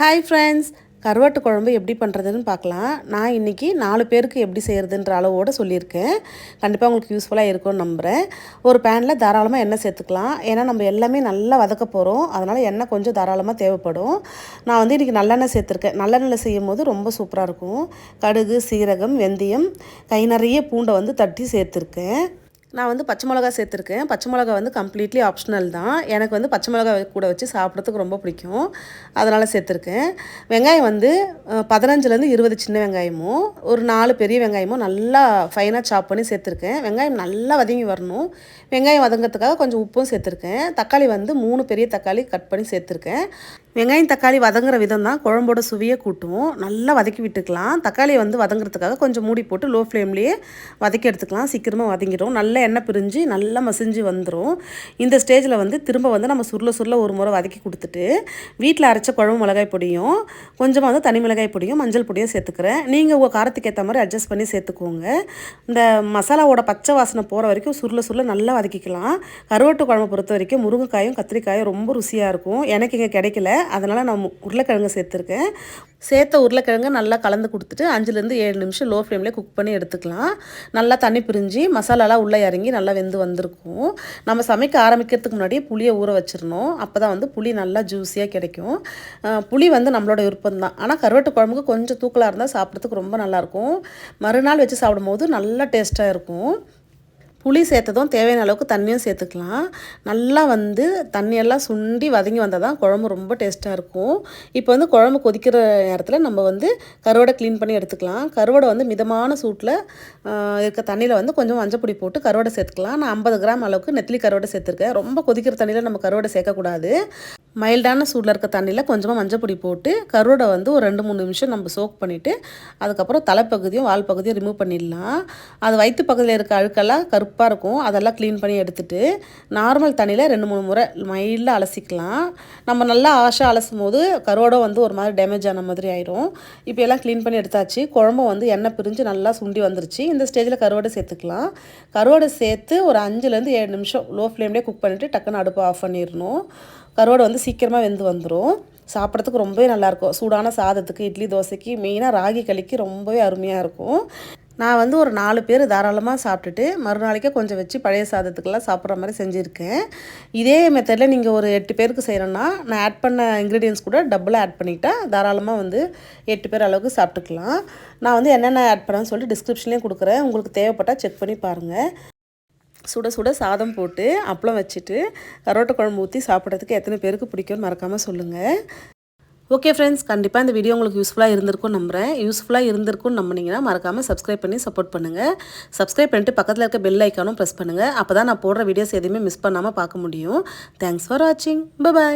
Hi friends, கருவாட்டு குழம்பு எப்படி பண்ணுறதுன்னு பார்க்கலாம். நான் இன்றைக்கி 4 பேருக்கு எப்படி செய்கிறதுன்ற அளவோடு சொல்லியிருக்கேன். கண்டிப்பாக உங்களுக்கு யூஸ்ஃபுல்லாக இருக்கும்னு நம்புகிறேன். ஒரு பேனில் தாராளமாக எண்ணெய் சேர்த்துக்கலாம். ஏன்னா நம்ம எல்லாமே நல்லா வதக்க போகிறோம். அதனால் எண்ணெய் கொஞ்சம் தாராளமாக தேவைப்படும். நான் வந்து இன்றைக்கி நல்லெண்ணெய் சேர்த்துருக்கேன். நல்லெண்ணெயில் செய்யும் போது ரொம்ப சூப்பராக இருக்கும். கடுகு, சீரகம், வெந்தயம், கை நிறைய பூண்டை வந்து தட்டி சேர்த்துருக்கேன். நான் வந்து பச்சை மிளகா சேர்த்துருக்கேன். பச்சை மிளகா வந்து கம்ப்ளீட்லி ஆப்ஷனல் தான். எனக்கு வந்து பச்சை மிளகா கூட வச்சு சாப்பிட்றதுக்கு ரொம்ப பிடிக்கும். அதனால் சேர்த்துருக்கேன். வெங்காயம் வந்து 15லேருந்து 20 சின்ன வெங்காயமும் ஒரு 4 பெரிய வெங்காயமும் நல்லா ஃபைனாக சாப் பண்ணி சேர்த்துருக்கேன். வெங்காயம் நல்லா வதங்கி வரணும். வெங்காயம் வதங்கிறதுக்காக கொஞ்சம் உப்பும் சேர்த்துருக்கேன். தக்காளி வந்து 3 பெரிய தக்காளி கட் பண்ணி சேர்த்துருக்கேன். வெங்காயம் தக்காளி வதங்குற விதம் தான் குழம்போட சுவையை கூட்டும். நல்லா வதக்கி விட்டுக்கலாம். தக்காளியை வந்து வதங்குறதுக்காக கொஞ்சம் மூடி போட்டு லோ ஃப்ளேம்லேயே வதக்கி எடுத்துக்கலாம். சீக்கிரமாக வதங்கிடும். நல்ல எண்ணெய் பிரிஞ்சு நல்லா மசிஞ்சு வந்துடும். இந்த ஸ்டேஜில் வந்து திரும்ப வந்து நம்ம சுருள ஒரு முறை வதக்கி கொடுத்துட்டு வீட்டில் அரைச்ச குழம்பு மிளகாய் பொடியும் கொஞ்சமாக வந்து தனி மிளகாய் பொடியும் மஞ்சள் பொடியும் சேர்த்துக்கிறேன். நீங்கள் உங்கள் காரத்துக்கு ஏற்ற மாதிரி அட்ஜஸ்ட் பண்ணி சேர்த்துக்கோங்க. இந்த மசாலாவோட பச்சை வாசனை போகிற வரைக்கும் சுருள நல்லா வதக்கிக்கலாம். கருவாட்டு குழம்பு பொறுத்த வரைக்கும் முருங்கைக்காயும் கத்திரிக்காயும் ரொம்ப ருசியாக இருக்கும். எனக்கு இங்கே கிடைக்கல, அதனால் நான் உருளைக்கிழங்கு சேர்த்துருக்கேன். சேர்த்த உருளைக்கிழங்கு நல்லா கலந்து கொடுத்துட்டு 5லேருந்து 7 நிமிஷம் லோ ஃப்ளேம்லேயே குக் பண்ணி எடுத்துக்கலாம். நல்லா தண்ணி பிரிஞ்சு மசாலாலாம் உள்ளே இறங்கி நல்லா வெந்து வந்திருக்கும். நம்ம சமைக்க ஆரம்பிக்கிறதுக்கு முன்னாடியே புளியை ஊற வச்சிடணும். அப்போ தான் வந்து புளி நல்லா ஜூஸியாக கிடைக்கும். புளி வந்து நம்மளோட விருப்பம் தான். ஆனால் கருவாட்டு குழம்புக்கு கொஞ்சம் தூக்கலாக இருந்தால் சாப்பிட்றதுக்கு ரொம்ப நல்லாயிருக்கும். மறுநாள் வச்சு சாப்பிடும்போது நல்லா டேஸ்ட்டாக இருக்கும். புளி சேர்த்ததும் தேவையான அளவுக்கு தண்ணியும் சேர்த்துக்கலாம். நல்லா வந்து தண்ணியெல்லாம் சுண்டி வதங்கி வந்தால் தான் குழம்பு ரொம்ப டேஸ்ட்டாக இருக்கும். இப்போ வந்து குழம்பு கொதிக்கிற நேரத்தில் நம்ம வந்து கருவாடை க்ளீன் பண்ணி எடுத்துக்கலாம். கருவாடை வந்து மிதமான சூட்டில் இருக்க தண்ணியில் வந்து கொஞ்சம் மஞ்சப்பொடி போட்டு கருவாடை சேர்த்துக்கலாம். நான் 50 கிராம் அளவுக்கு நெத்திலி கருவாடை சேர்த்துருக்கேன். ரொம்ப கொதிக்கிற தண்ணியில் நம்ம கருவாடை சேர்க்கக்கூடாது. மைல்டான சூடில் இருக்க தண்ணியில் கொஞ்சமாக மஞ்சப்பொடி போட்டு கருவாடை வந்து ஒரு 2-3 நிமிஷம் நம்ம சோக் பண்ணிவிட்டு அதுக்கப்புறம் தலைப்பகுதியும் வால் பகுதியும் ரிமூவ் பண்ணிடலாம். அது வயிற்று பகுதியில் இருக்க அழுக்கெல்லாம் கருப்பாக இருக்கும். அதெல்லாம் க்ளீன் பண்ணி எடுத்துகிட்டு நார்மல் தண்ணியில் 2-3 முறை மைல்டாக அலசிக்கலாம். நம்ம நல்லா அலசும் போது கருவாடை வந்து ஒரு மாதிரி டேமேஜ் ஆன மாதிரி ஆயிடும். இப்போ எல்லாம் க்ளீன் பண்ணி எடுத்தாச்சு. குழம்பு வந்து எண்ணெய் பிரிஞ்சு நல்லா சுண்டி வந்துருச்சு. இந்த ஸ்டேஜில் கருவாடை சேர்த்துக்கலாம். கருவாடை சேர்த்து ஒரு 5லேருந்து 7 நிமிஷம் லோ ஃப்ளேம்லேயே குக் பண்ணிவிட்டு டக்குன்னு அடுப்பு ஆஃப் பண்ணிடணும். கருவாடை வந்து சீக்கிரமாக வெந்து வந்துடும். சாப்பிட்றதுக்கு ரொம்பவே நல்லாயிருக்கும். சூடான சாதத்துக்கு, இட்லி, தோசைக்கு, மெயினாக ராகி களிக்கு ரொம்பவே அருமையாக இருக்கும். நான் வந்து ஒரு 4 பேர் தாராளமாக சாப்பிட்டுட்டு மறுநாளைக்கே கொஞ்சம் வச்சு பழைய சாதத்துக்கெல்லாம் சாப்பிட்ற மாதிரி செஞ்சுருக்கேன். இதே மெத்தடில் நீங்கள் ஒரு 8 பேருக்கு செய்கிறேன்னா நான் ஆட் பண்ண இன்க்ரீடியன்ஸ் கூட டபுளாக ஆட் பண்ணிட்டா தாராளமாக வந்து 8 பேர் அளவுக்கு சாப்பிட்டுக்கலாம். நான் வந்து என்னென்ன ஆட் பண்ணேன்னு சொல்லிட்டு டிஸ்கிரிப்ஷன்லேயும் கொடுக்குறேன். உங்களுக்கு தேவைப்பட்டால் செக் பண்ணி பாருங்கள். சுட சுட சாதம் போட்டு அப்பளம் வச்சுட்டு கருவாட்டு குழம்பு ஊற்றி சாப்பிட்றதுக்கு எத்தனை பேருக்கு பிடிக்கும்னு மறக்காமல் சொல்லுங்கள். ஓகே ஃப்ரெண்ட்ஸ், கண்டிப்பாக இந்த வீடியோ உங்களுக்கு யூஸ்ஃபுல்லாக இருந்திருக்கும்னு நம்புகிறேன். யூஸ்ஃபுல்லாக இருந்திருக்கும்னு நம்பினீங்கன்னா மறக்காமல் சப்ஸ்கிரைப் பண்ணி சப்போர்ட் பண்ணுங்கள். சப்ஸ்கிரைப் பண்ணிட்டு பக்கத்தில் இருக்க பெல் ஐக்கானும் ப்ரெஸ் பண்ணுங்கள். அப்போ தான் நான் போடுற வீடியோஸ் எதுவுமே மிஸ் பண்ணாமல் பார்க்க முடியும். தேங்க்ஸ் ஃபார் வாட்சிங். பை.